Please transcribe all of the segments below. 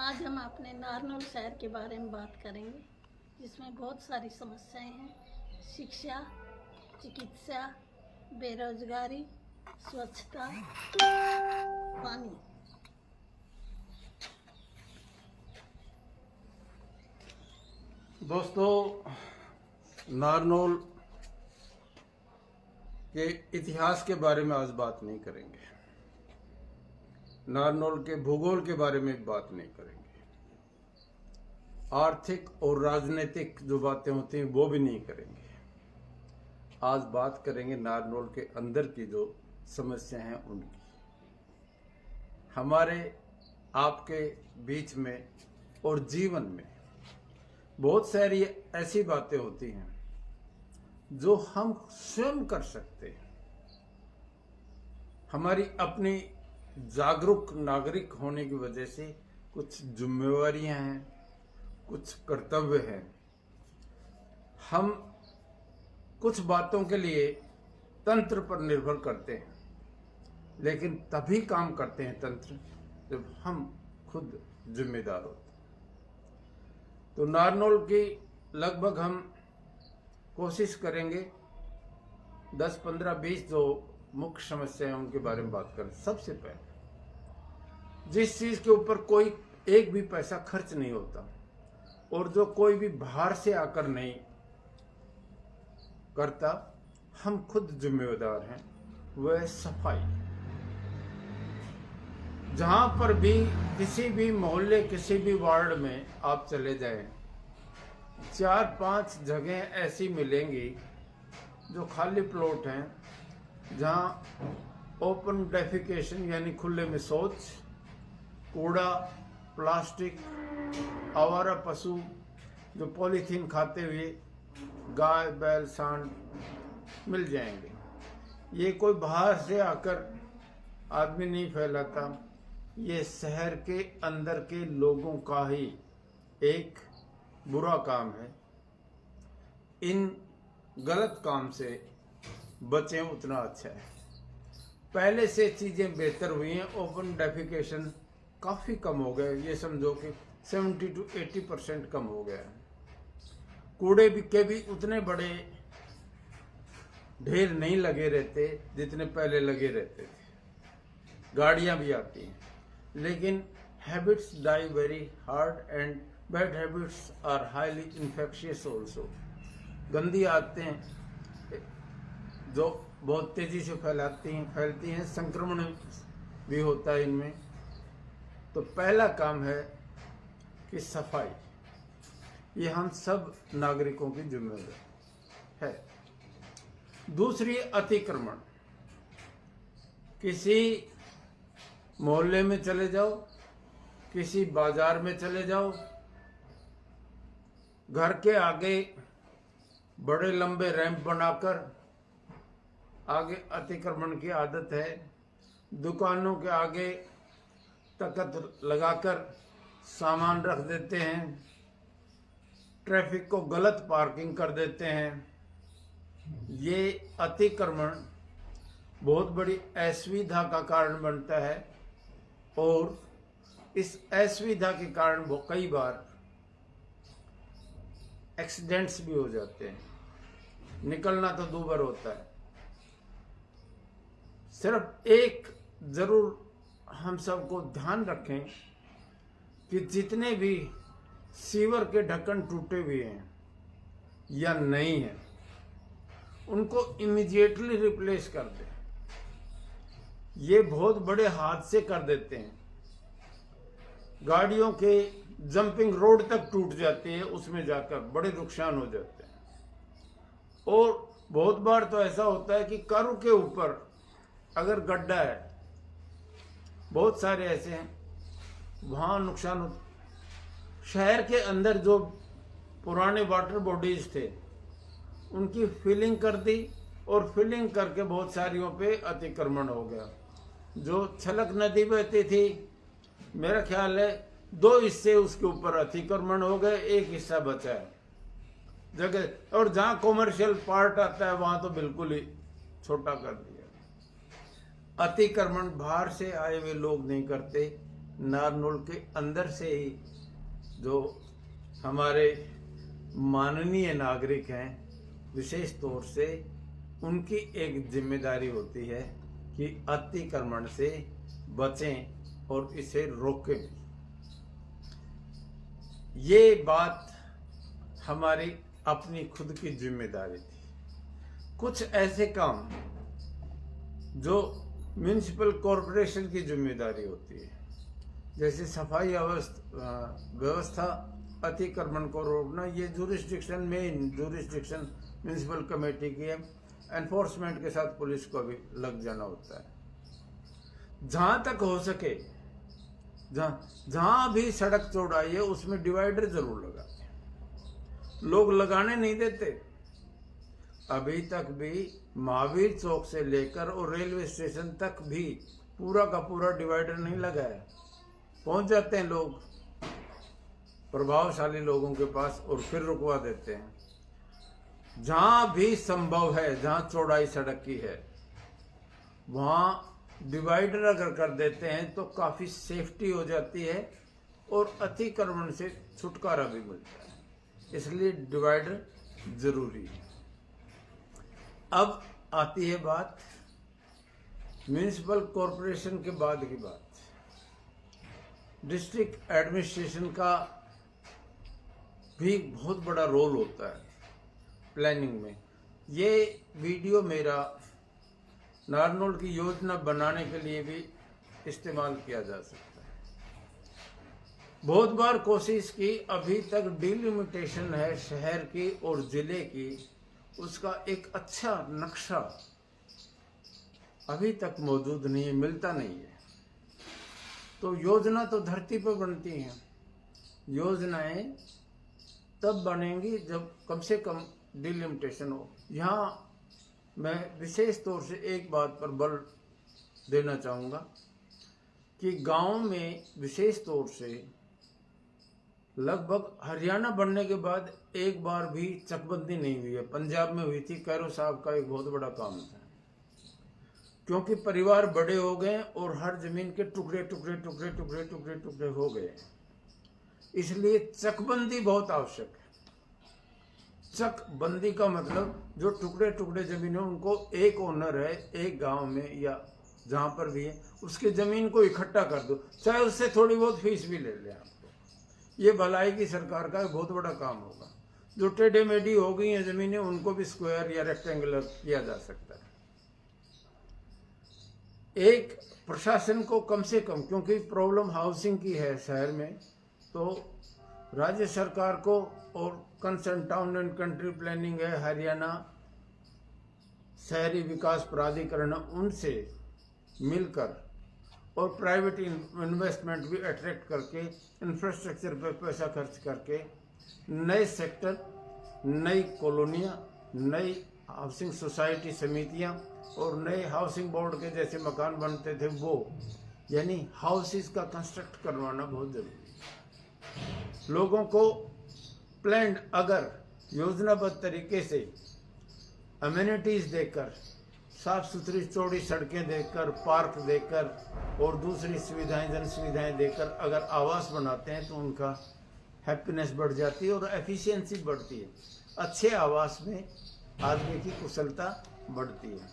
आज हम अपने नारनौल शहर के बारे में बात करेंगे, जिसमें बहुत सारी समस्याएं हैं। शिक्षा, चिकित्सा, बेरोजगारी, स्वच्छता, पानी। दोस्तों, नारनौल के इतिहास के बारे में आज बात नहीं करेंगे। नारनौल के भूगोल के बारे में बात नहीं करेंगे। आर्थिक और राजनीतिक जो बातें होती हैं वो भी नहीं करेंगे। आज बात करेंगे नारनौल के अंदर की जो समस्या हैं उनकी। हमारे आपके बीच में और जीवन में बहुत सारी ऐसी बातें होती हैं जो हम स्वयं कर सकते हैं। हमारी अपनी जागरूक नागरिक होने की वजह से कुछ जिम्मेवारियां हैं, कुछ कर्तव्य हैं। हम कुछ बातों के लिए तंत्र पर निर्भर करते हैं, लेकिन तभी काम करते हैं तंत्र जब हम खुद जिम्मेदार होते हैं। तो नारनौल की लगभग हम कोशिश करेंगे 10, 15, 20 जो मुख्य समस्या है उनके बारे में बात करें। सबसे पहले जिस चीज के ऊपर कोई एक भी पैसा खर्च नहीं होता और जो कोई भी बाहर से आकर नहीं करता, हम खुद जिम्मेदार हैं, वह है सफाई। जहां पर भी किसी भी मोहल्ले, किसी भी वार्ड में आप चले जाएं, 4-5 जगह ऐसी मिलेंगी जो खाली प्लॉट हैं, जहां ओपन डेफिकेशन यानी खुले में शौच, कूड़ा, प्लास्टिक, आवारा पशु जो पॉलीथीन खाते हुए गाय, बैल, सांड मिल जाएंगे। ये कोई बाहर से आकर आदमी नहीं फैलाता, ये शहर के अंदर के लोगों का ही एक बुरा काम है। इन गलत काम से बचें उतना अच्छा है। पहले से चीजें बेहतर हुई हैं। ओपन डेफिकेशन काफी कम हो गए, ये समझो कि 70 to 80% कम हो गया है। कूड़े भी उतने बड़े ढेर नहीं लगे रहते जितने पहले लगे रहते थे। गाड़ियां भी आती हैं, लेकिन habits die very hard and bad habits are highly infectious also. गंदी आदतें जो बहुत तेजी से फैलती हैं, संक्रमण भी होता है इनमें। तो पहला काम है कि सफाई, ये हम सब नागरिकों की जिम्मेदारी है। दूसरी, अतिक्रमण। किसी मोहल्ले में चले जाओ, किसी बाजार में चले जाओ, घर के आगे बड़े लंबे रैंप बनाकर आगे अतिक्रमण की आदत है। दुकानों के आगे तख्त लगाकर सामान रख देते हैं, ट्रैफिक को गलत पार्किंग कर देते हैं। ये अतिक्रमण बहुत बड़ी असुविधा का कारण बनता है और इस असुविधा के कारण वो कई बार एक्सीडेंट्स भी हो जाते हैं। निकलना तो दूभर होता है। सिर्फ एक जरूर हम सबको ध्यान रखें कि जितने भी सीवर के ढक्कन टूटे हुए हैं या नहीं है, उनको इमीडिएटली रिप्लेस कर दें। ये बहुत बड़े हादसे कर देते हैं। गाड़ियों के जंपिंग रोड तक टूट जाते हैं, उसमें जाकर बड़े नुकसान हो जाते हैं। और बहुत बार तो ऐसा होता है कि कारों के ऊपर अगर गड्ढा है, बहुत सारे ऐसे हैं, वहां नुकसान होता। शहर के अंदर जो पुराने वाटर बॉडीज थे उनकी फिलिंग कर दी और फिलिंग करके बहुत सारियों पे अतिक्रमण हो गया। जो छलक नदी बहती थी, मेरा ख्याल है 2 हिस्से उसके ऊपर अतिक्रमण हो गए, एक हिस्सा बचा है जगह। और जहां कॉमर्शियल पार्ट आता है वहां तो बिल्कुल ही छोटा कर दिया। अतिक्रमण बाहर से आए हुए लोग नहीं करते, नारनौल के अंदर से ही जो हमारे माननीय नागरिक हैं, विशेष तौर से उनकी एक जिम्मेदारी होती है कि अतिक्रमण से बचें और इसे रोकें। ये बात हमारी अपनी खुद की जिम्मेदारी थी। कुछ ऐसे काम जो म्युनिसिपल कॉरपोरेशन की जिम्मेदारी होती है, जैसे सफाई व्यवस्था, अतिक्रमण को रोकना, ये मेन जुरिस्डिक्शन म्युनिसिपल कमेटी की है। एनफोर्समेंट के साथ पुलिस को भी लग जाना होता है। जहां तक हो सके, जहां भी सड़क चौड़ाई है उसमें डिवाइडर जरूर लगाते हैं। लोग लगाने नहीं देते। अभी तक भी महावीर चौक से लेकर और रेलवे स्टेशन तक भी पूरा का पूरा डिवाइडर नहीं लगा है। पहुंच जाते हैं लोग प्रभावशाली लोगों के पास और फिर रुकवा देते हैं। जहां भी संभव है, जहां चौड़ाई सड़क की है, वहां डिवाइडर अगर कर देते हैं तो काफी सेफ्टी हो जाती है और अतिक्रमण से छुटकारा भी मिलता है। इसलिए डिवाइडर जरूरी है। अब आती है बात म्युनिसिपल कॉरपोरेशन के बाद की बात। डिस्ट्रिक्ट एडमिनिस्ट्रेशन का भी बहुत बड़ा रोल होता है प्लानिंग में। ये वीडियो मेरा नारनौल की योजना बनाने के लिए भी इस्तेमाल किया जा सकता है। बहुत बार कोशिश की, अभी तक डिलिमिटेशन है शहर की और जिले की, उसका एक अच्छा नक्शा अभी तक मौजूद नहीं है, मिलता नहीं है। तो योजना तो धरती पर बनती हैं। योजनाएं तब बनेंगी जब कम से कम डिलिमिटेशन हो। यहाँ मैं विशेष तौर से एक बात पर बल देना चाहूँगा कि गांव में विशेष तौर से लगभग हरियाणा बनने के बाद एक बार भी चकबंदी नहीं हुई है। पंजाब में हुई थी, कैरो साहब का एक बहुत बड़ा काम था, क्योंकि परिवार बड़े हो गए और हर जमीन के टुकड़े टुकड़े टुकड़े टुकड़े टुकड़े टुकड़े हो गए। इसलिए चकबंदी बहुत आवश्यक है। चकबंदी का मतलब जो टुकड़े टुकड़े जमीन है उनको एक ओनर है एक गांव में या जहां पर भी है, उसके जमीन को इकट्ठा कर दो, चाहे उससे थोड़ी बहुत फीस भी ले ले आपको। ये भलाई की सरकार का बहुत बड़ा काम होगा। जो टेढ़े मेढ़ी हो गई हैं जमीनें, उनको भी स्क्वायर या रेक्टेंगुलर किया जा सकता है। एक प्रशासन को कम से कम, क्योंकि प्रॉब्लम हाउसिंग की है शहर में, तो राज्य सरकार को और concern town and country planning है, हरियाणा शहरी विकास प्राधिकरण, उनसे मिलकर और प्राइवेट इन्वेस्टमेंट भी अट्रैक्ट करके इंफ्रास्ट्रक्चर पर पैसा खर्च करके नए सेक्टर, नई कॉलोनियाँ, नई हाउसिंग सोसाइटी समितियाँ और नए हाउसिंग बोर्ड के जैसे मकान बनते थे वो, यानी हाउसेस का कंस्ट्रक्ट करवाना बहुत जरूरी है। लोगों को प्लान, अगर योजनाबद्ध तरीके से अमेनिटीज देकर, साफ सुथरी चौड़ी सड़कें देकर, पार्क देकर और दूसरी सुविधाएं, जन सुविधाएं देकर अगर आवास बनाते हैं तो उनका हैप्पीनेस बढ़ जाती है और एफिशिएंसी बढ़ती है। अच्छे आवास में आदमी की कुशलता बढ़ती है।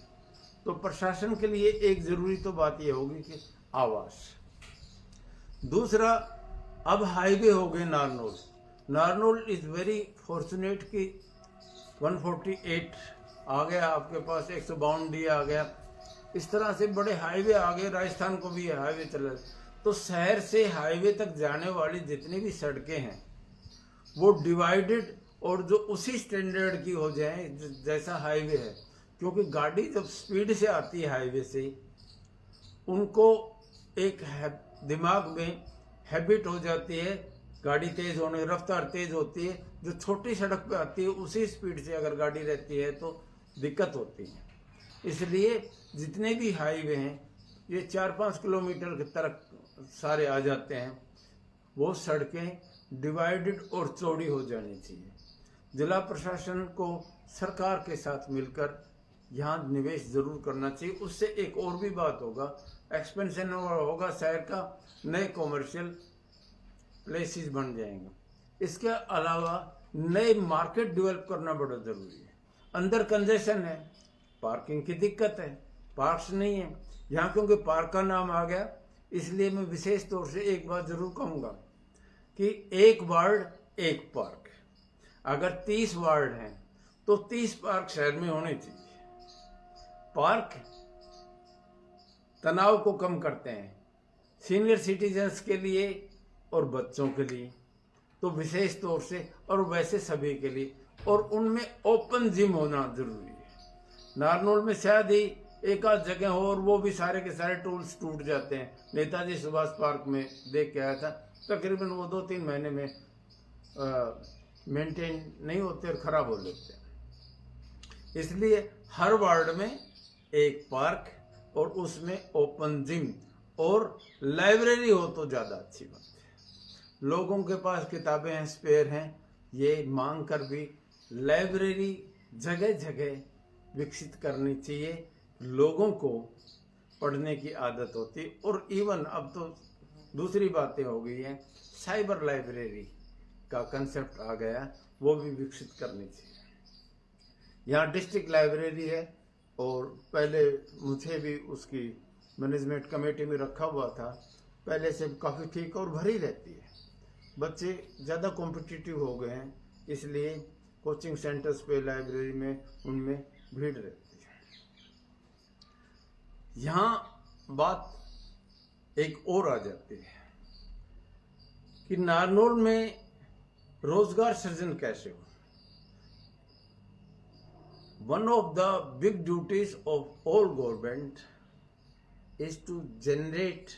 तो प्रशासन के लिए एक जरूरी तो बात यह होगी कि आवास। दूसरा, अब हाईवे हो गए Narnaul. Narnaul is very fortunate कि 148 आ गया आपके पास, 152 आ गया, इस तरह से बड़े हाईवे आ गए। राजस्थान को भी हाईवे चला, तो शहर से हाईवे तक जाने वाली जितनी भी सड़कें हैं वो डिवाइडेड और जो उसी स्टैंडर्ड की हो जाए जैसा हाईवे है। क्योंकि गाड़ी जब स्पीड से आती है हाईवे से, उनको एक दिमाग में हैबिट हो जाती है, गाड़ी तेज होने, रफ्तार तेज होती है। जो छोटी सड़क पे आती है उसी स्पीड से अगर गाड़ी रहती है तो दिक्कत होती है। इसलिए जितने भी हाईवे हैं ये 4-5 किलोमीटर की तरफ सारे आ जाते हैं। वो सड़कें डिवाइडेड और चौड़ी हो जानी चाहिए। जिला प्रशासन को सरकार के साथ मिलकर यहाँ निवेश जरूर करना चाहिए। उससे एक और भी बात होगा, एक्सपेंशन होगा शहर का, नए कॉमर्शियल प्लेसेस बन जाएंगे। इसके अलावा नए मार्केट डेवलप करना बड़ा जरूरी है। अंदर कंजेशन है, पार्किंग की दिक्कत है, पार्क्स नहीं है यहाँ, क्योंकि पार्क का नाम आ गया। इसलिए मैं विशेष तौर से एक बात जरूर कहूंगा कि एक वार्ड एक पार्क। अगर 30 वार्ड हैं तो 30 पार्क शहर में होने चाहिए। पार्क तनाव को कम करते हैं, सीनियर सिटीजन्स के लिए और बच्चों के लिए तो विशेष तौर से, और वैसे सभी के लिए, और उनमें ओपन जिम होना जरूरी है। नारनौल में शायद ही एक आध जगह हो और वो भी सारे के सारे टूल्स टूट जाते हैं। नेताजी सुभाष पार्क में देख के आया था, तकरीबन वो 2-3 महीने में मेंटेन नहीं होते और खराब हो जाते हैं। इसलिए हर वार्ड में एक पार्क और उसमें ओपन जिम और लाइब्रेरी हो तो ज्यादा अच्छी बात है। लोगों के पास किताबें हैं, स्पेयर हैं, ये मांग कर भी लाइब्रेरी जगह जगह विकसित करनी चाहिए। लोगों को पढ़ने की आदत होती, और इवन अब तो दूसरी बातें हो गई हैं, साइबर लाइब्रेरी का कंसेप्ट आ गया, वो भी विकसित करनी चाहिए। यहाँ डिस्ट्रिक्ट लाइब्रेरी है और पहले मुझे भी उसकी मैनेजमेंट कमेटी में रखा हुआ था, पहले से काफ़ी ठीक और भरी रहती है। बच्चे ज़्यादा कॉम्पिटिटिव हो गए हैं, इसलिए कोचिंग सेंटर्स पे लाइब्रेरी में उनमें भीड़ रहती है। यहाँ बात एक और आ जाती है कि नारनौल में रोजगार सृजन कैसे हो। One of the big duties of all government is to generate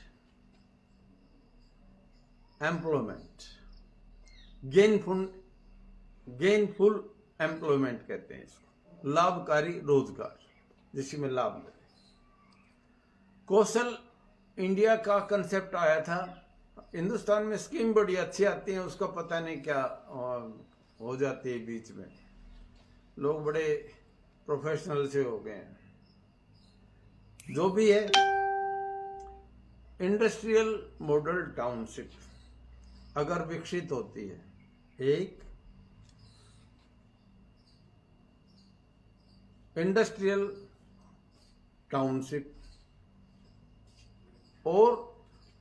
employment, gainful employment कहते हैं इसको, लाभकारी रोजगार जिसमें लाभ मिले। कौशल इंडिया का कंसेप्ट आया था। हिंदुस्तान में स्कीम बड़ी अच्छी आती है, उसका पता नहीं क्या हो जाती है बीच में, लोग बड़े प्रोफेशनल से हो गए हैं। जो भी है, इंडस्ट्रियल मॉडल टाउनशिप अगर विकसित होती है, एक इंडस्ट्रियल टाउनशिप और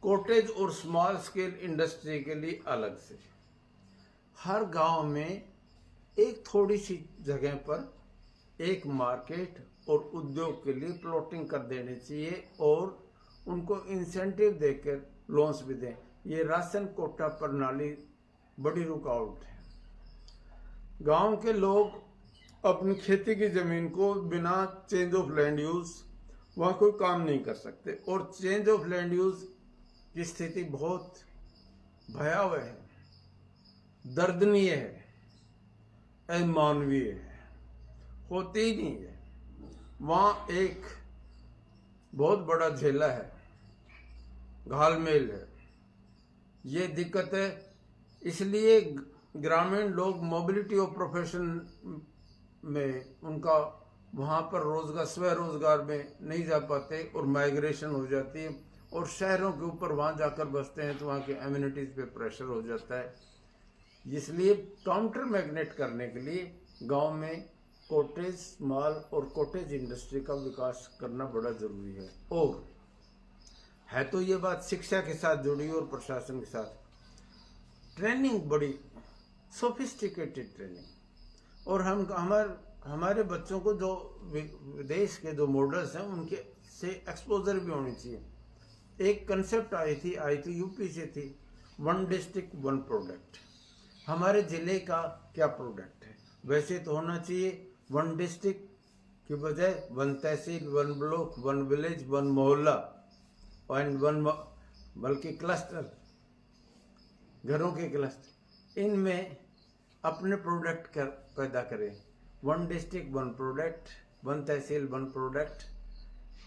कॉटेज और स्मॉल स्केल इंडस्ट्री के लिए अलग से हर गांव में एक थोड़ी सी जगह पर एक मार्केट और उद्योग के लिए प्लॉटिंग कर देनी चाहिए और उनको इंसेंटिव देकर लोन्स भी दें। ये राशन कोटा प्रणाली बड़ी रुकावट है। गांव के लोग अपनी खेती की जमीन को बिना चेंज ऑफ लैंड यूज वहाँ कोई काम नहीं कर सकते, और चेंज ऑफ लैंड यूज की स्थिति बहुत भयावह है, दर्दनीय है, अमानवीय है, होती ही नहीं है। वहाँ एक बहुत बड़ा झेला है, घालमेल है, ये दिक्कत है। इसलिए ग्रामीण लोग मोबिलिटी ऑफ प्रोफेशन में उनका वहाँ पर रोजगार, स्वरोजगार में नहीं जा पाते और माइग्रेशन हो जाती है, और शहरों के ऊपर वहाँ जाकर बसते हैं तो वहाँ के एम्यूनिटीज पे प्रेशर हो जाता है। इसलिए काउंटर मैग्नेट करने के लिए गांव में कॉटेज माल और कॉटेज इंडस्ट्री का विकास करना बड़ा जरूरी है। और है तो ये बात शिक्षा के साथ जुड़ी और प्रशासन के साथ ट्रेनिंग, बड़ी सोफिस्टिकेटेड ट्रेनिंग, और हमारे बच्चों को जो विदेश के जो मॉडल्स हैं उनके से एक्सपोजर भी होनी चाहिए। एक कंसेप्ट आई थी यूपी से थी, 1 डिस्ट्रिक्ट 1 प्रोडक्ट। हमारे जिले का क्या प्रोडक्ट है? वैसे तो होना चाहिए 1 डिस्ट्रिक्ट की बजाय 1 तहसील, 1 ब्लॉक, 1 विलेज, 1 मोहल्ला एंड 1, बल्कि क्लस्टर, घरों के क्लस्टर, इनमें अपने प्रोडक्ट पैदा करें। 1 डिस्ट्रिक्ट 1 प्रोडक्ट, 1 तहसील 1 प्रोडक्ट,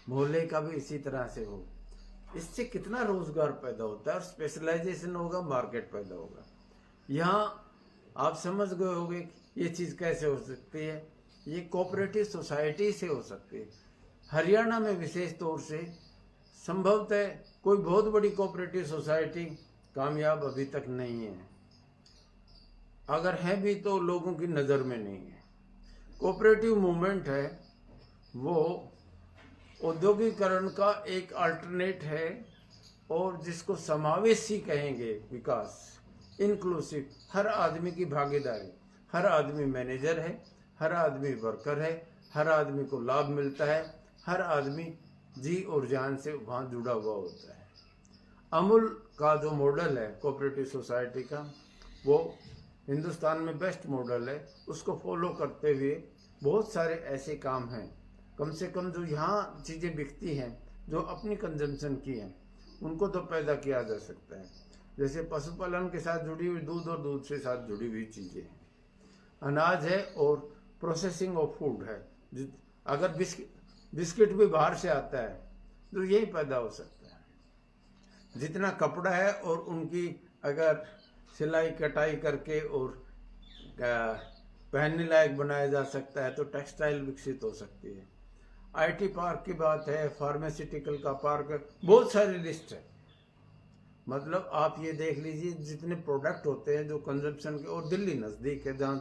मोहल्ले का भी इसी तरह से हो। इससे कितना रोजगार पैदा होता है और स्पेशलाइजेशन होगा, मार्केट पैदा होगा। यहाँ आप समझ गए होंगे कि ये चीज़ कैसे हो सकती है। ये कोऑपरेटिव सोसाइटी से हो सकती है। हरियाणा में विशेष तौर से संभवतः कोई बहुत बड़ी कोऑपरेटिव सोसाइटी कामयाब अभी तक नहीं है, अगर है भी तो लोगों की नज़र में नहीं है। कोऑपरेटिव मूवमेंट है वो औद्योगिकरण का एक अल्टरनेट है, और जिसको समावेशी कहेंगे, विकास, इंक्लूसिव, हर आदमी की भागीदारी, हर आदमी मैनेजर है, हर आदमी वर्कर है, हर आदमी को लाभ मिलता है, हर आदमी जी और जान से वहाँ जुड़ा हुआ होता है। अमूल का जो मॉडल है कोऑपरेटिव सोसाइटी का, वो हिंदुस्तान में बेस्ट मॉडल है। उसको फॉलो करते हुए बहुत सारे ऐसे काम हैं, कम से कम जो यहाँ चीज़ें बिकती हैं, जो अपनी कंजम्पशन की हैं, उनको तो पैदा किया जा सकता है। जैसे पशुपालन के साथ जुड़ी हुई दूध और दूध से साथ जुड़ी हुई चीज़ें हैं, अनाज है और प्रोसेसिंग ऑफ फूड है। अगर बिस्किट भी बाहर से आता है तो यही पैदा हो सकता है। जितना कपड़ा है और उनकी अगर सिलाई कटाई करके और पहनने लायक बनाया जा सकता है तो टेक्सटाइल विकसित हो सकती है। आईटी पार्क की बात है, फार्मास्यूटिकल का पार्क है, बहुत सारी लिस्ट है। मतलब आप ये देख लीजिए जितने प्रोडक्ट होते हैं जो कंजम्पशन के, और दिल्ली नज़दीक है जहाँ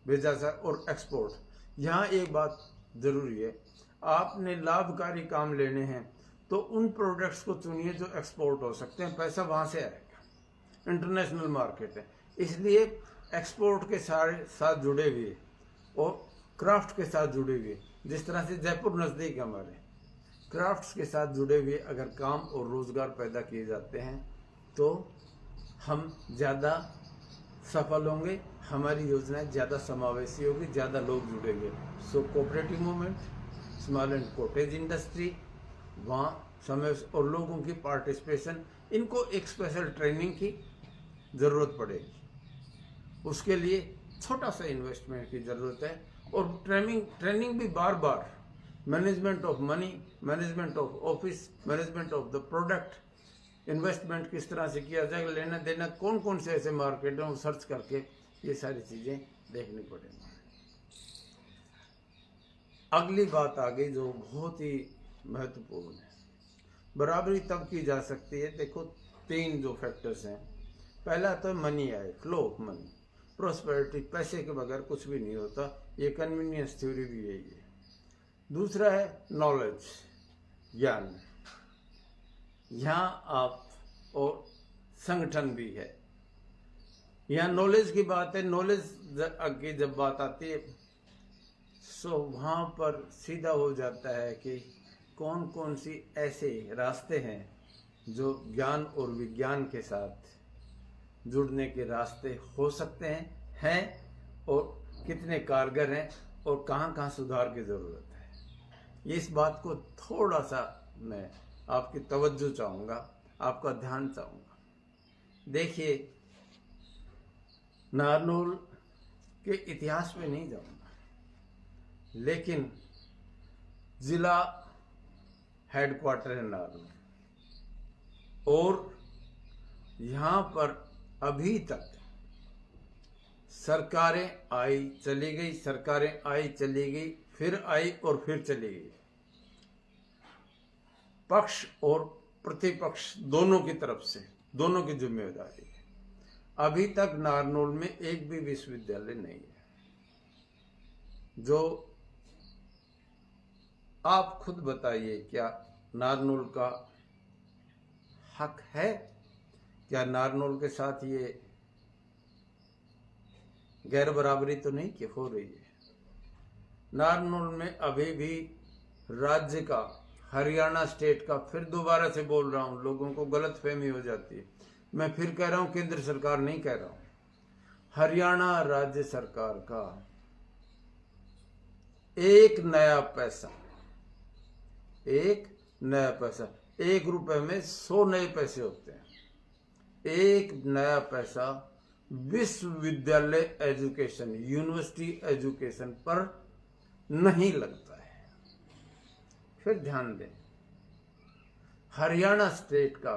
भेजा जा, और एक्सपोर्ट। यहाँ एक बात ज़रूरी है, आपने लाभकारी काम लेने हैं तो उन प्रोडक्ट्स को चुनिए जो एक्सपोर्ट हो सकते हैं, पैसा वहाँ से आएगा। इंटरनेशनल मार्केट है, इसलिए एक्सपोर्ट के साथ जुड़े हुए और क्राफ्ट के साथ जुड़े हुए, जिस तरह से जयपुर नज़दीक हमारे, क्राफ्ट्स के साथ जुड़े हुए अगर काम और रोज़गार पैदा किए जाते हैं तो हम ज़्यादा सफल होंगे, हमारी योजनाएं ज़्यादा समावेशी होगी, ज़्यादा लोग जुड़ेंगे। सो cooperative movement, small and cottage industry, वहाँ समय और लोगों की पार्टिसिपेशन, इनको एक स्पेशल ट्रेनिंग की ज़रूरत पड़ेगी। उसके लिए छोटा सा इन्वेस्टमेंट की ज़रूरत है, और ट्रेनिंग भी बार बार, management of money, management of office, management of the product, investment किस तरह से किया जाएगा, लेना देना, कौन कौन से ऐसे मार्केट हैं, वो सर्च करके ये सारी चीज़ें देखनी पड़ेंगी। अगली बात आ गई जो बहुत ही महत्वपूर्ण है। बराबरी तब की जा सकती है, देखो 3 जो फैक्टर्स हैं। पहला तो मनी आए, फ्लो ऑफ मनी, प्रोस्पेरिटी, पैसे के बगैर कुछ भी नहीं होता, ये कन्वीनियंस थ्योरी भी यही है। दूसरा है नॉलेज, ज्ञान, यहाँ आप और संगठन भी है। यहाँ नॉलेज की बात है, नॉलेज की जब बात आती है सो वहाँ पर सीधा हो जाता है कि कौन कौन सी ऐसे रास्ते हैं जो ज्ञान और विज्ञान के साथ जुड़ने के रास्ते हो सकते हैं और कितने कारगर हैं और कहाँ कहाँ सुधार की ज़रूरत है। इस बात को थोड़ा सा मैं आपकी तवज्जो चाहूँगा, आपका ध्यान चाहूँगा। देखिए, नारनौल के इतिहास में नहीं जाऊँगा, लेकिन ज़िला हेडक्वार्टर है नारनौल, और यहाँ पर अभी तक सरकारें आई चली गई, सरकारें आई चली गई, फिर आई और फिर चली गई, पक्ष और प्रतिपक्ष दोनों की तरफ से, दोनों की जिम्मेदारी है। अभी तक नारनौल में एक भी विश्वविद्यालय नहीं है। जो आप खुद बताइए, क्या नारनौल का हक है? क्या नारनौल के साथ ये गैर बराबरी तो नहीं कि हो रही है? नारनौल में अभी भी राज्य का, हरियाणा स्टेट का, फिर दोबारा से बोल रहा हूं, लोगों को गलतफहमी हो जाती है, मैं फिर कह रहा हूं, केंद्र सरकार नहीं कह रहा हूं, हरियाणा राज्य सरकार का एक नया पैसा, 1 रुपए में 100 नए पैसे होते हैं, एक नया पैसा विश्वविद्यालय एजुकेशन, यूनिवर्सिटी एजुकेशन पर नहीं लगता है। फिर ध्यान दें, हरियाणा स्टेट का,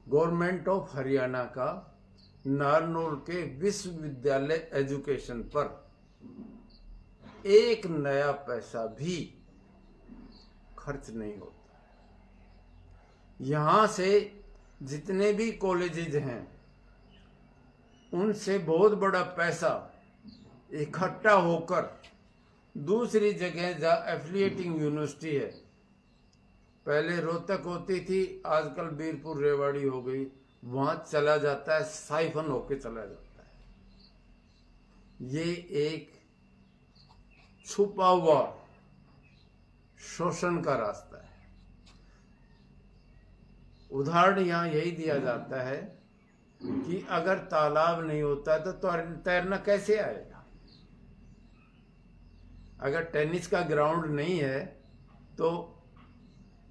गवर्नमेंट ऑफ हरियाणा का नारनौल के विश्वविद्यालय एजुकेशन पर एक नया पैसा भी खर्च नहीं होता। यहाँ से जितने भी कॉलेजेज हैं उनसे बहुत बड़ा पैसा इकट्ठा होकर दूसरी जगह जहाँ एफिलिएटिंग यूनिवर्सिटी है, पहले रोहतक होती थी, आजकल बीरपुर रेवाड़ी हो गई, वहां चला जाता है, साइफन होके चला जाता है। ये एक छुपा हुआ शोषण का रास्ता है। उदाहरण यहाँ यही दिया जाता है कि अगर तालाब नहीं होता तो तैरना कैसे आएगा। अगर टेनिस का ग्राउंड नहीं है तो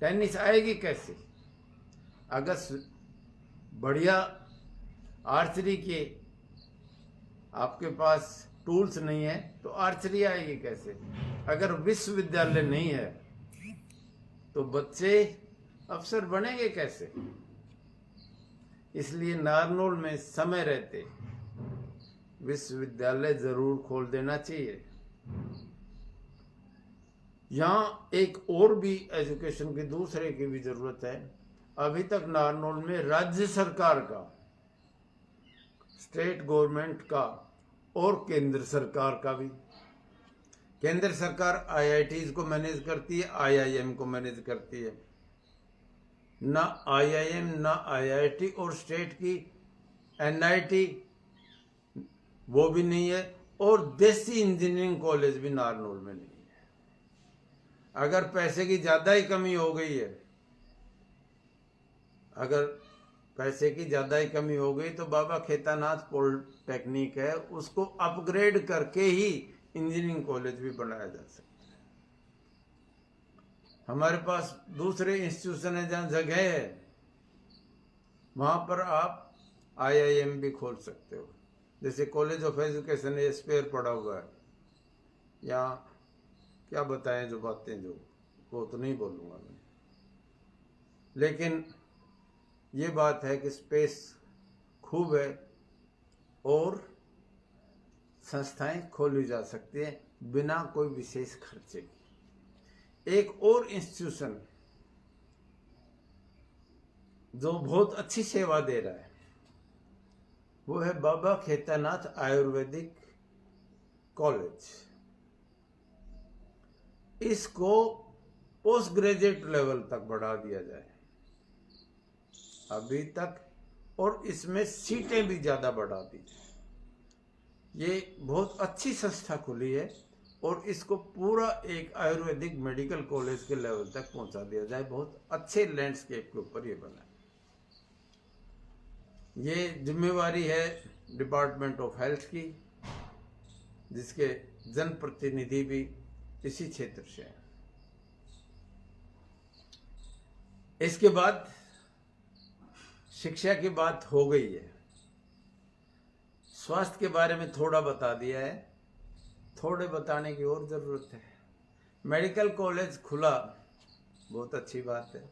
टेनिस आएगी कैसे। अगर बढ़िया आर्चरी के आपके पास टूल्स नहीं है तो आर्चरी आएगी कैसे। अगर विश्वविद्यालय नहीं है तो बच्चे अफसर बनेंगे कैसे। इसलिए नारनौल में समय रहते विश्वविद्यालय जरूर खोल देना चाहिए। यहाँ एक और भी एजुकेशन की दूसरे की भी जरूरत है। अभी तक नारनौल में राज्य सरकार का, स्टेट गवर्नमेंट का और केंद्र सरकार का भी, केंद्र सरकार आईआईटीज को मैनेज करती है, आईआईएम को मैनेज करती है। ना आईआईएम ना आईआईटी और स्टेट की एनआईटी वो भी नहीं है, और देसी इंजीनियरिंग कॉलेज भी नारनौल में नहीं है। अगर पैसे की ज्यादा ही कमी हो गई है, अगर पैसे की ज्यादा ही कमी हो गई तो बाबा खेतानाथ पॉलिटेक्निक है, उसको अपग्रेड करके ही इंजीनियरिंग कॉलेज भी बनाया जा सकता है। हमारे पास दूसरे इंस्टीट्यूशन है जहां जगह है, वहां पर आप आईआईएम भी खोल सकते हो। जैसे कॉलेज ऑफ एजुकेशन है, स्पेयर पड़ा हुआ है। यहाँ क्या बताएं जो बातें, जो वो तो नहीं बोलूंगा मैं, लेकिन ये बात है कि स्पेस खूब है और संस्थाएं खोली जा सकती हैं बिना कोई विशेष खर्चे की। एक और इंस्टीट्यूशन जो बहुत अच्छी सेवा दे रहा है वो है बाबा खेतानाथ आयुर्वेदिक कॉलेज। इसको पोस्ट ग्रेजुएट लेवल तक बढ़ा दिया जाए अभी तक, और इसमें सीटें भी ज्यादा बढ़ा दी जाए। ये बहुत अच्छी संस्था खुली है और इसको पूरा एक आयुर्वेदिक मेडिकल कॉलेज के लेवल तक पहुंचा दिया जाए। बहुत अच्छे लैंडस्केप के ऊपर ये बना है। ये जिम्मेवारी है डिपार्टमेंट ऑफ हेल्थ की, जिसके जनप्रतिनिधि भी इसी क्षेत्र से हैं। इसके बाद शिक्षा की बात हो गई है, स्वास्थ्य के बारे में थोड़ा बता दिया है, थोड़े बताने की और जरूरत है। मेडिकल कॉलेज खुला, बहुत अच्छी बात है,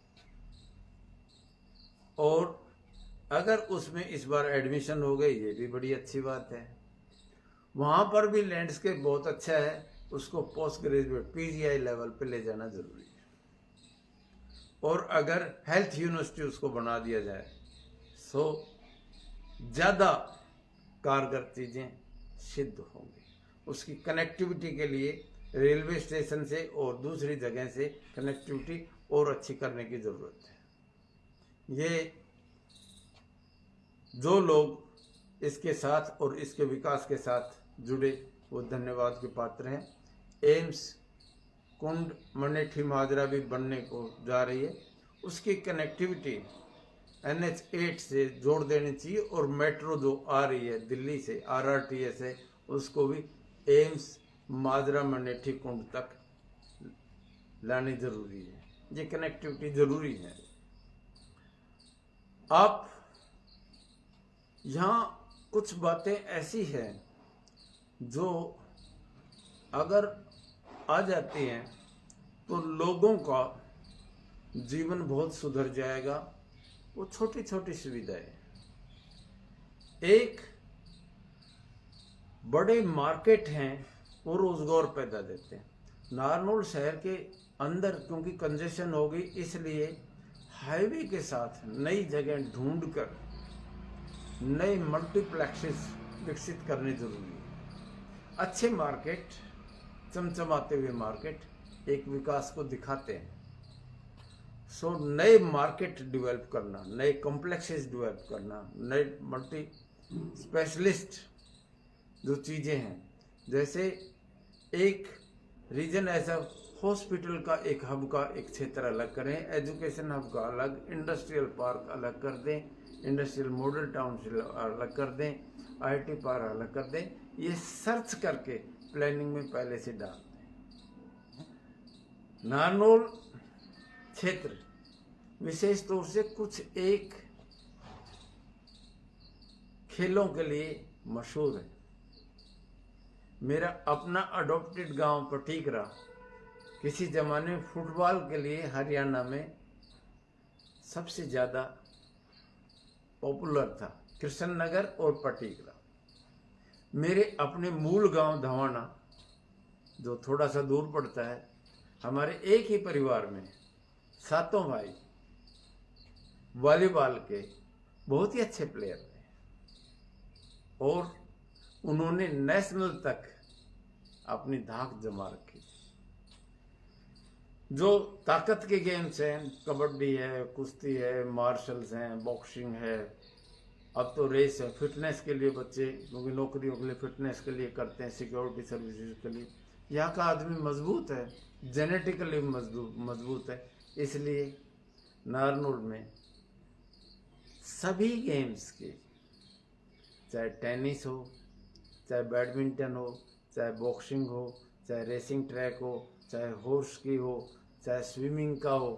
और अगर उसमें इस बार एडमिशन हो गई ये भी बड़ी अच्छी बात है। वहां पर भी लैंडस्केप बहुत अच्छा है, उसको पोस्ट ग्रेजुएट पीजीआई लेवल पे ले जाना जरूरी है। और अगर हेल्थ यूनिवर्सिटी उसको बना दिया जाए तो ज्यादा कारगर चीजें सिद्ध होंगी। उसकी कनेक्टिविटी के लिए रेलवे स्टेशन से और दूसरी जगह से कनेक्टिविटी और अच्छी करने की जरूरत है। ये जो लोग इसके साथ और इसके विकास के साथ जुड़े वो धन्यवाद के पात्र हैं। एम्स कुंड मनेठी माजरा भी बनने को जा रही है, उसकी कनेक्टिविटी NH8 से जोड़ देनी चाहिए, और मेट्रो जो आ रही है दिल्ली से RRTS है उसको भी एम्स माजरा मनेठी कुंड तक लानी जरूरी है। ये कनेक्टिविटी जरूरी है। आप यहाँ कुछ बातें ऐसी हैं जो अगर आ जाती हैं तो लोगों का जीवन बहुत सुधर जाएगा। वो छोटी छोटी सुविधाएं एक बड़े मार्केट हैं, वो रोजगार पैदा देते हैं। नारनौल शहर के अंदर क्योंकि कंजेशन हो गई, इसलिए हाईवे के साथ नई जगह ढूंढकर नए मल्टीप्लेक्सेस विकसित करने जरूरी है। अच्छे मार्केट, चमचमाते हुए मार्केट एक विकास को दिखाते हैं। सो नए मार्केट डेवलप करना, नए कॉम्प्लेक्सेस डेवलप करना, नए मल्टी स्पेशलिस्ट जो चीज़ें हैं, जैसे एक रीजन ऐसा हॉस्पिटल का एक हब का एक क्षेत्र अलग करें, एजुकेशन हब का अलग, इंडस्ट्रियल पार्क अलग कर दें, इंडस्ट्रियल मॉडल टाउन से अलग कर दें, आईटी पार्क अलग कर दें। ये सर्च करके प्लानिंग में पहले से डाल दें। नारनौल क्षेत्र विशेष तौर से कुछ एक खेलों के लिए मशहूर है। मेरा अपना अडॉप्टेड गांव पटीकरा किसी जमाने में फुटबॉल के लिए हरियाणा में सबसे ज़्यादा पॉपुलर था, कृष्णनगर और पटीकरा। मेरे अपने मूल गांव धवाना, जो थोड़ा सा दूर पड़ता है, हमारे एक ही परिवार में 7 भाई वॉलीबॉल के बहुत ही अच्छे प्लेयर थे और उन्होंने नेशनल तक अपनी धाक जमा रखी। जो ताकत के गेम्स हैं, कबड्डी है, कुश्ती है, मार्शल्स हैं, बॉक्सिंग है, अब तो रेस है, फिटनेस के लिए बच्चे, क्योंकि नौकरियों के लिए फिटनेस के लिए करते हैं, सिक्योरिटी सर्विसेज के लिए। यहाँ का आदमी मजबूत है, जेनेटिकली मजबूत है, इसलिए नारनौल में सभी गेम्स के, चाहे टेनिस हो, चाहे बैडमिंटन हो, चाहे बॉक्सिंग हो, चाहे रेसिंग ट्रैक हो, चाहे हॉर्स की हो, चाहे स्विमिंग का हो,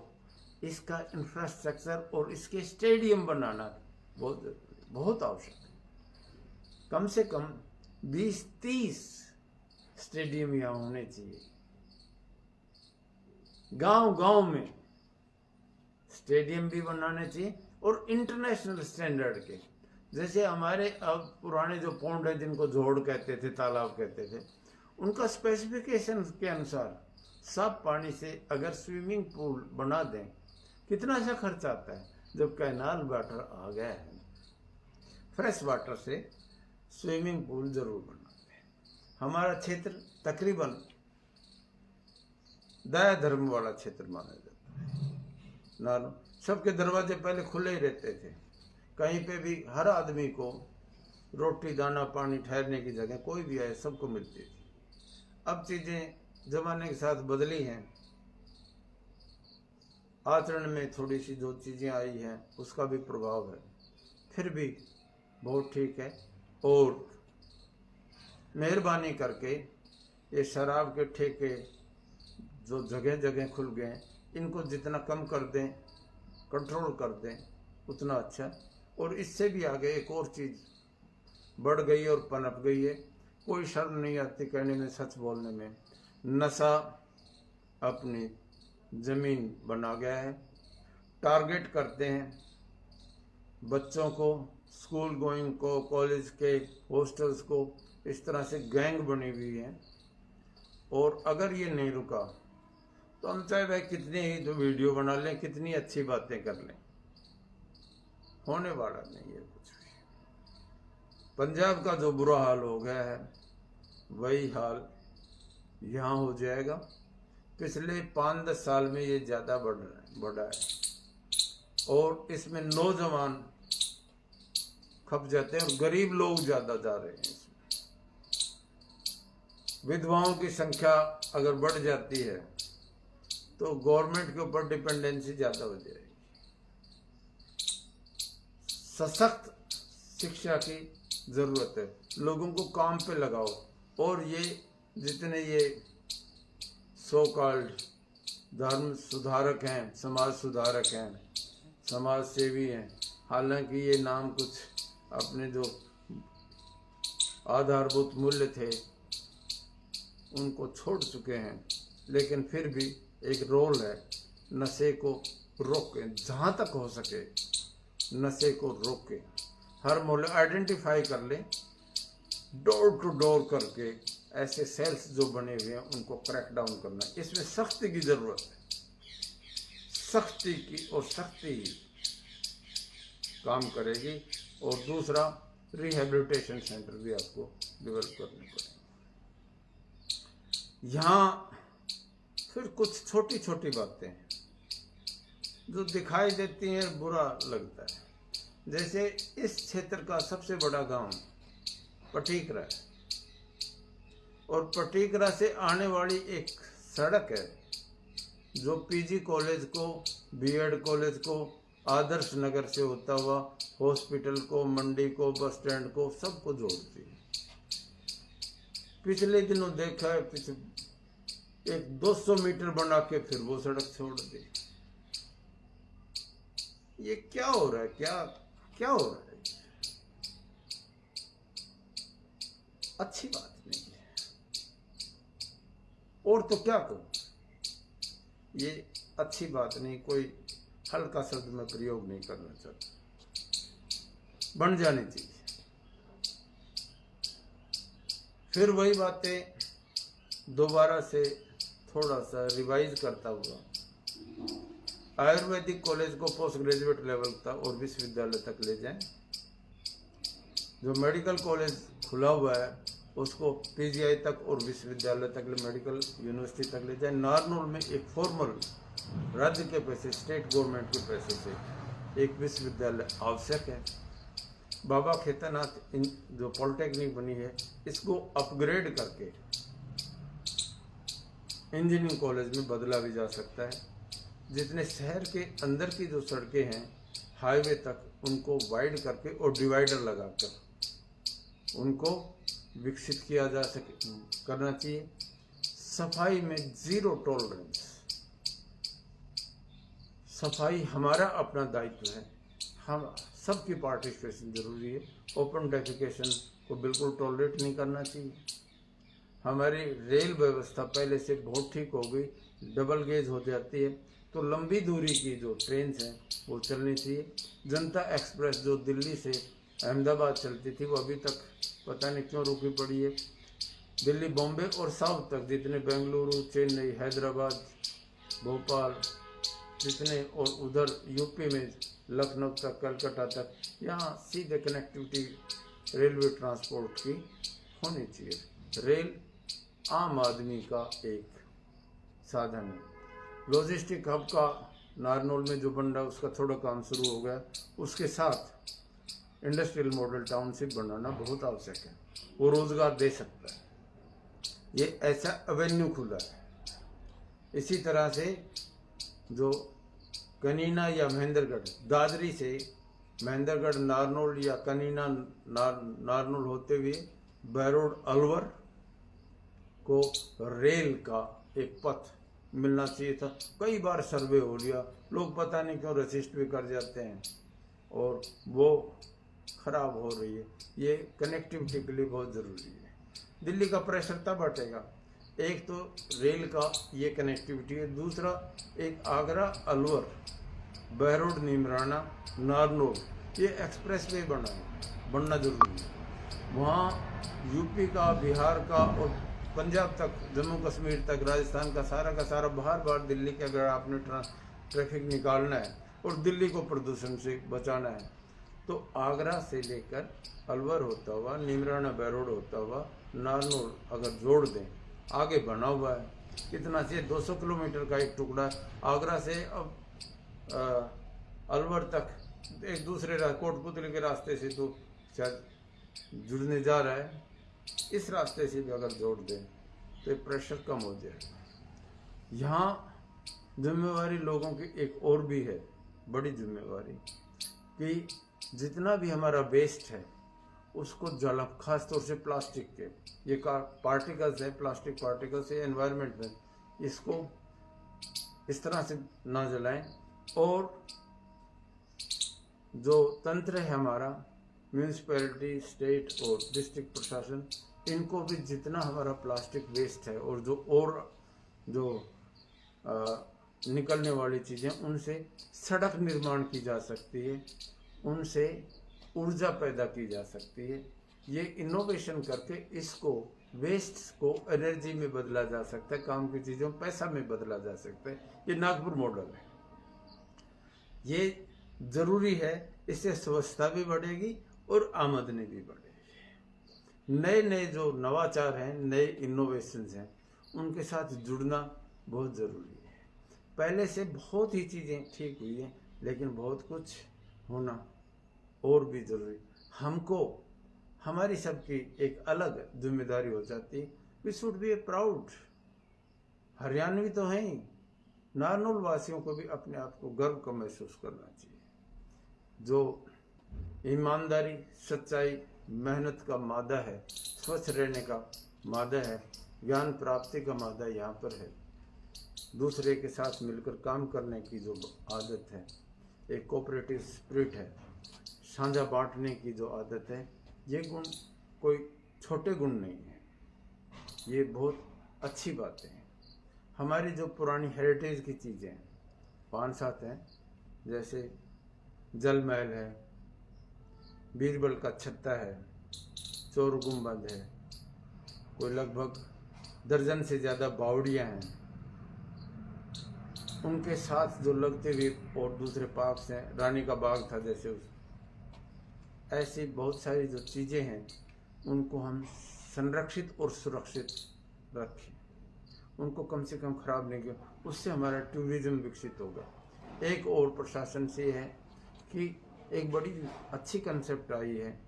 इसका इंफ्रास्ट्रक्चर और इसके स्टेडियम बनाना बहुत आवश्यक है। कम से कम 20-30 स्टेडियम यहाँ होने चाहिए। गांव-गांव में स्टेडियम भी बनाने चाहिए और इंटरनेशनल स्टैंडर्ड के। जैसे हमारे अब पुराने जो पौंड है, जिनको जोड़ कहते थे, तालाब कहते थे, उनका स्पेसिफिकेशन के अनुसार साफ पानी से अगर स्विमिंग पूल बना दें, कितना सा खर्च आता है। जब कैनाल वाटर आ गया है, फ्रेश वाटर से स्विमिंग पूल जरूर बनाते हैं। हमारा क्षेत्र तकरीबन दया धर्म वाला क्षेत्र माना जाता है। नारनौल सबके दरवाजे पहले खुले ही रहते थे, कहीं पे भी हर आदमी को रोटी, दाना, पानी, ठहरने की जगह कोई भी आए सबको मिलती थी। अब चीज़ें ज़माने के साथ बदली हैं, आचरण में थोड़ी सी जो चीज़ें आई हैं उसका भी प्रभाव है, फिर भी बहुत ठीक है। और मेहरबानी करके ये शराब के ठेके जो जगह जगह खुल गए, इनको जितना कम कर दें, कंट्रोल कर दें, उतना अच्छा। और इससे भी आगे एक और चीज़ बढ़ गई और पनप गई है, कोई शर्म नहीं आती कहने में, सच बोलने में। नशा अपनी ज़मीन बना गया है। टारगेट करते हैं बच्चों को, स्कूल गोइंग को, कॉलेज के हॉस्टल्स को, इस तरह से गैंग बनी हुई है। और अगर ये नहीं रुका तो हम चाहे भाई कितनी ही तो वीडियो बना लें, कितनी अच्छी बातें कर लें, होने वाला नहीं है कुछ भी। पंजाब का जो बुरा हाल हो गया है, वही हाल यहाँ हो जाएगा। पिछले 5-10 साल में ये ज़्यादा बढ़ा है और इसमें नौजवान खप जाते हैं और गरीब लोग ज़्यादा जा रहे हैं इसमें। विधवाओं की संख्या अगर बढ़ जाती है तो गवर्नमेंट के ऊपर डिपेंडेंसी ज़्यादा हो जाएगी। सशक्त शिक्षा की ज़रूरत है, लोगों को काम पे लगाओ। और ये जितने ये सो कॉल्ड धर्म सुधारक हैं, समाज सुधारक हैं, समाज सेवी हैं, हालांकि ये नाम कुछ अपने जो आधारभूत मूल्य थे उनको छोड़ चुके हैं, लेकिन फिर भी एक रोल है, नशे को रोकें, जहाँ तक हो सके नशे को रोकें। हर मोहल्ले आइडेंटिफाई कर लें, डोर टू डोर करके ऐसे सेल्स जो बने हुए हैं उनको क्रैक डाउन करना, इसमें सख्ती की ज़रूरत है। सख्ती की और सख्ती काम करेगी। और दूसरा, रिहेबिलिटेशन सेंटर भी आपको डेवलप करने पड़ेंगे। यहाँ फिर कुछ छोटी छोटी बातें हैं जो दिखाई देती हैं, बुरा लगता है। जैसे इस क्षेत्र का सबसे बड़ा गांव पटीकरा है, और पटीकरा से आने वाली एक सड़क है जो पीजी कॉलेज को, बीएड कॉलेज को, आदर्श नगर से होता हुआ हॉस्पिटल को, मंडी को, बस स्टैंड को, सबको जोड़ती है। पिछले दिनों देखा है, एक 200 मीटर बना के फिर वो सड़क छोड़ दी। ये क्या हो रहा है? क्या हो रहा है? अच्छी बात नहीं है। और तो क्या करूं, ये अच्छी बात नहीं। कोई हल्का शब्द में प्रयोग नहीं करना चाहता, बन जानी चाहिए। फिर वही बातें दोबारा से थोड़ा सा रिवाइज करता हुआ, आयुर्वेदिक कॉलेज को पोस्ट ग्रेजुएट लेवल तक और विश्वविद्यालय तक ले जाएं। जो मेडिकल कॉलेज खुला हुआ है उसको पीजीआई तक और विश्वविद्यालय तक, मेडिकल यूनिवर्सिटी तक ले जाएं। नारनौल में एक फॉर्मल राज्य के पैसे, स्टेट गवर्नमेंट के पैसे से एक विश्वविद्यालय आवश्यक है। बाबा खेतरनाथ जो पॉलिटेक्निक बनी है, इसको अपग्रेड करके इंजीनियरिंग कॉलेज में बदला भी जा सकता है। जितने शहर के अंदर की जो सड़कें हैं हाईवे तक, उनको वाइड करके और डिवाइडर लगाकर उनको विकसित किया जा सके, करना चाहिए। सफाई में जीरो टॉलरेंस। सफाई हमारा अपना दायित्व है, हम सबकी पार्टिसिपेशन जरूरी है। ओपन डेफिकेशन को बिल्कुल टॉलरेट नहीं करना चाहिए। हमारी रेल व्यवस्था पहले से बहुत ठीक हो गई, डबल गेज हो जाती है, तो लंबी दूरी की जो ट्रेन हैं वो चलनी चाहिए। जनता एक्सप्रेस जो दिल्ली से अहमदाबाद चलती थी, वो अभी तक पता नहीं क्यों रुकी पड़ी है। दिल्ली, बॉम्बे और साउथ तक जितने, बेंगलुरु, चेन्नई, हैदराबाद, भोपाल जितने, और उधर यूपी में लखनऊ तक, कलकत्ता तक, यहाँ सीधे कनेक्टिविटी रेलवे ट्रांसपोर्ट की होनी चाहिए। रेल आम आदमी का एक साधन है। लॉजिस्टिक हब का नारनौल में जो बन रहा है उसका थोड़ा काम शुरू हो गया, उसके साथ इंडस्ट्रियल मॉडल टाउनशिप बनाना बहुत आवश्यक है। वो रोजगार दे सकता है, ये ऐसा एवेन्यू खुला है। इसी तरह से जो कनीना या महेंद्रगढ़, दादरी से महेंद्रगढ़, नारनौल या कनीना नारनौल होते हुए बहरोड, अलवर को रेल का एक पथ मिलना चाहिए था। कई बार सर्वे हो लिया, लोग पता नहीं क्यों रजिस्ट भी कर जाते हैं और वो खराब हो रही है। ये कनेक्टिविटी के लिए बहुत ज़रूरी है। दिल्ली का प्रेशर तब हटेगा, एक तो रेल का ये कनेक्टिविटी है, दूसरा एक आगरा, अलवर, बहरोड, नीमराना, नारनौल, ये एक्सप्रेस वे बनना जरूरी है। वहाँ यूपी का, बिहार का और पंजाब तक, जम्मू कश्मीर तक, राजस्थान का सारा बाहर दिल्ली के अगर आपने ट्रैफिक निकालना है और दिल्ली को प्रदूषण से बचाना है, तो आगरा से लेकर अलवर होता हुआ, नीमराना, बहरोड होता हुआ, नारनौल अगर जोड़ दें, आगे बना हुआ है, कितना चाहिए, 200 किलोमीटर का एक टुकड़ा। आगरा से अब अलवर तक एक दूसरे कोटपुतली के रास्ते से तो शायद जुड़ने जा रहा है, इस रास्ते से भी अगर जोड़ दें तो प्रेशर कम हो जाएगा। यहाँ जिम्मेवारी लोगों की एक और भी है, बड़ी जिम्मेवारी, कि जितना भी हमारा वेस्ट है उसको जला, खास तौर से प्लास्टिक के ये पार्टिकल्स है, प्लास्टिक पार्टिकल्स है एनवायरनमेंट में, इसको इस तरह से ना जलाएं। और जो तंत्र है हमारा, म्यूनिसिपैलिटी, स्टेट और डिस्ट्रिक्ट प्रशासन, इनको भी जितना हमारा प्लास्टिक वेस्ट है और जो निकलने वाली चीज़ें, उनसे सड़क निर्माण की जा सकती है, उनसे ऊर्जा पैदा की जा सकती है। ये इनोवेशन करके इसको, वेस्ट को एनर्जी में बदला जा सकता है, काम की चीज़ों पैसा में बदला जा सकता है। ये नागपुर मॉडल है। ये जरूरी है, इससे स्वच्छता भी बढ़ेगी और आमदनी भी बढ़ेगी। नए नए जो नवाचार हैं, नए इनोवेशंस हैं, उनके साथ जुड़ना बहुत ज़रूरी है। पहले से बहुत ही चीज़ें ठीक हुई हैं, लेकिन बहुत कुछ होना और भी ज़रूरी। हमको हमारी सबकी एक अलग जिम्मेदारी हो जाती है। We should be a proud. Haryanvi तो हैं ही, नारनौल वासियों को भी अपने आप को गर्व का महसूस करना चाहिए। जो ईमानदारी, सच्चाई, मेहनत का मादा है, स्वच्छ रहने का मादा है, ज्ञान प्राप्ति का मादा यहाँ पर है, दूसरे के साथ मिलकर काम करने की जो आदत है, एक कोऑपरेटिव स्पिरिट है, साझा बांटने की जो आदत है, ये गुण कोई छोटे गुण नहीं है, ये बहुत अच्छी बातें हैं। हमारी जो पुरानी हेरिटेज की चीज़ें हैं, 5-7 हैं, जैसे जल महल है, बीरबल का छत्ता है, चोर गुम्बद है, कोई लगभग दर्जन से ज़्यादा बावड़ियाँ हैं, उनके साथ जो लगते हुए और दूसरे पार्क्स हैं, रानी का बाग था जैसे, ऐसी बहुत सारी जो चीज़ें हैं, उनको हम संरक्षित और सुरक्षित रखें, उनको कम से कम खराब नहीं किया, उससे हमारा टूरिज्म विकसित होगा। एक और प्रशासन से है कि एक बड़ी अच्छी कंसेप्ट आई है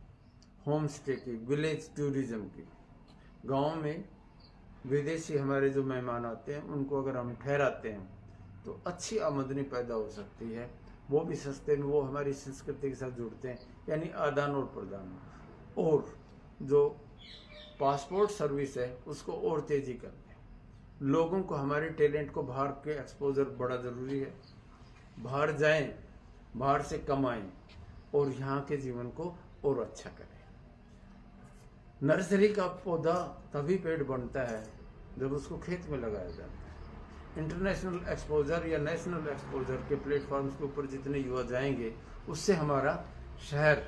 होम स्टे की, विलेज टूरिज्म की। गांव में विदेशी हमारे जो मेहमान आते हैं, उनको अगर हम ठहराते हैं तो अच्छी आमदनी पैदा हो सकती है, वो भी सस्ते में, वो हमारी संस्कृति के साथ जुड़ते हैं, यानी आदान और प्रदान। और जो पासपोर्ट सर्विस है उसको और तेज़ी कर दें। लोगों को हमारे टैलेंट को बाहर के एक्सपोजर बड़ा ज़रूरी है, बाहर जाएं, बाहर से कमाएं और यहाँ के जीवन को और अच्छा करें। नर्सरी का पौधा तभी पेड़ बनता है जब उसको खेत में लगाया जाता है। इंटरनेशनल एक्सपोजर या नेशनल एक्सपोजर के प्लेटफॉर्म्स के ऊपर जितने युवा जाएंगे, उससे हमारा शहर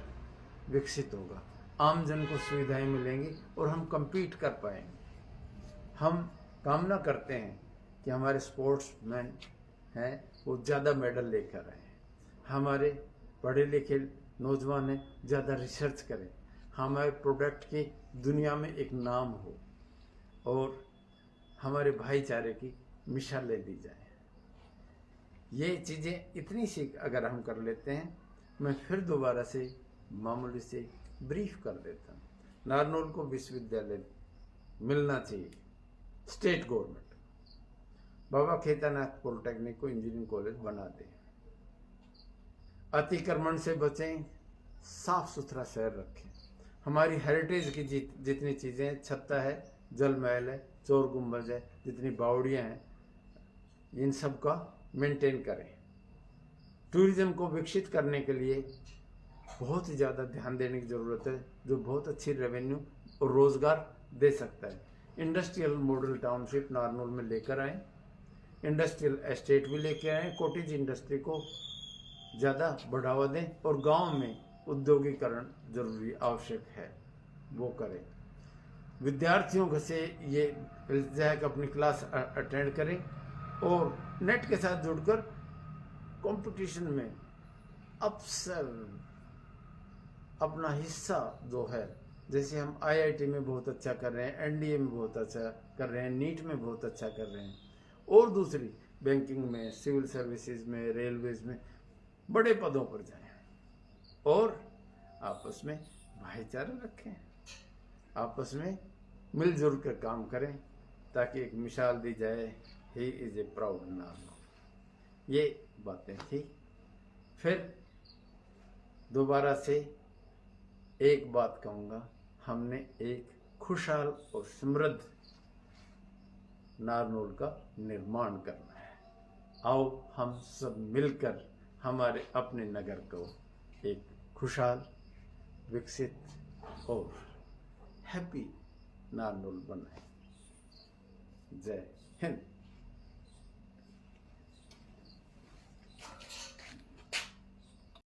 विकसित होगा, आम जन को सुविधाएं मिलेंगी और हम compete कर पाएंगे। हम कामना करते हैं कि हमारे स्पोर्ट्समैन हैं वो ज़्यादा मेडल लेकर आए, हमारे पढ़े लिखे नौजवान हैं ज़्यादा रिसर्च करें, हमारे प्रोडक्ट की दुनिया में एक नाम हो और हमारे भाईचारे की मिसालें दी जाए। ये चीज़ें इतनी सी अगर हम कर लेते हैं, मैं फिर दोबारा से मामूली से ब्रीफ कर देता हूँ। नारनौल को विश्वविद्यालय मिलना चाहिए, स्टेट गवर्नमेंट बाबा खेतानाथ पॉलिटेक्निक को इंजीनियरिंग कॉलेज बना दें, अतिक्रमण से बचें, साफ सुथरा शहर रखें, हमारी हेरिटेज की जितनी चीज़ें, छत्ता है, जल महल है, चोर गुम्बज है, जितनी बावड़ियाँ हैं, इन सब का मेंटेन करें। टूरिज्म को विकसित करने के लिए बहुत ही ज़्यादा ध्यान देने की ज़रूरत है, जो बहुत अच्छी रेवेन्यू और रोज़गार दे सकता है। इंडस्ट्रियल मॉडल टाउनशिप नारनौल में लेकर आए, इंडस्ट्रियल एस्टेट भी लेकर आए, कॉटेज इंडस्ट्री को ज़्यादा बढ़ावा दें और गांव में उद्योगीकरण जरूरी आवश्यक है, वो करें। विद्यार्थियों से ये जाए कि अपनी क्लास अटेंड करें और नेट के साथ जुड़कर कंपटीशन में अवसर अपना हिस्सा जो है, जैसे हम आईआईटी में बहुत अच्छा कर रहे हैं, एनडीए में बहुत अच्छा कर रहे हैं, नीट में बहुत अच्छा कर रहे हैं, और दूसरी बैंकिंग में, सिविल सर्विसेज में, रेलवेज में बड़े पदों पर जाएं और आपस में भाईचारा रखें, आपस में मिलजुल कर काम करें, ताकि एक मिसाल दी जाए, he is a proud Narnaul. ये बातें थी। फिर दोबारा से एक बात कहूँगा, हमने एक खुशहाल और समृद्ध नारनौल का निर्माण करना है। आओ हम सब मिलकर हमारे अपने नगर को एक खुशहाल, विकसित और हैप्पी नारनौल बनाए। जय हिंद।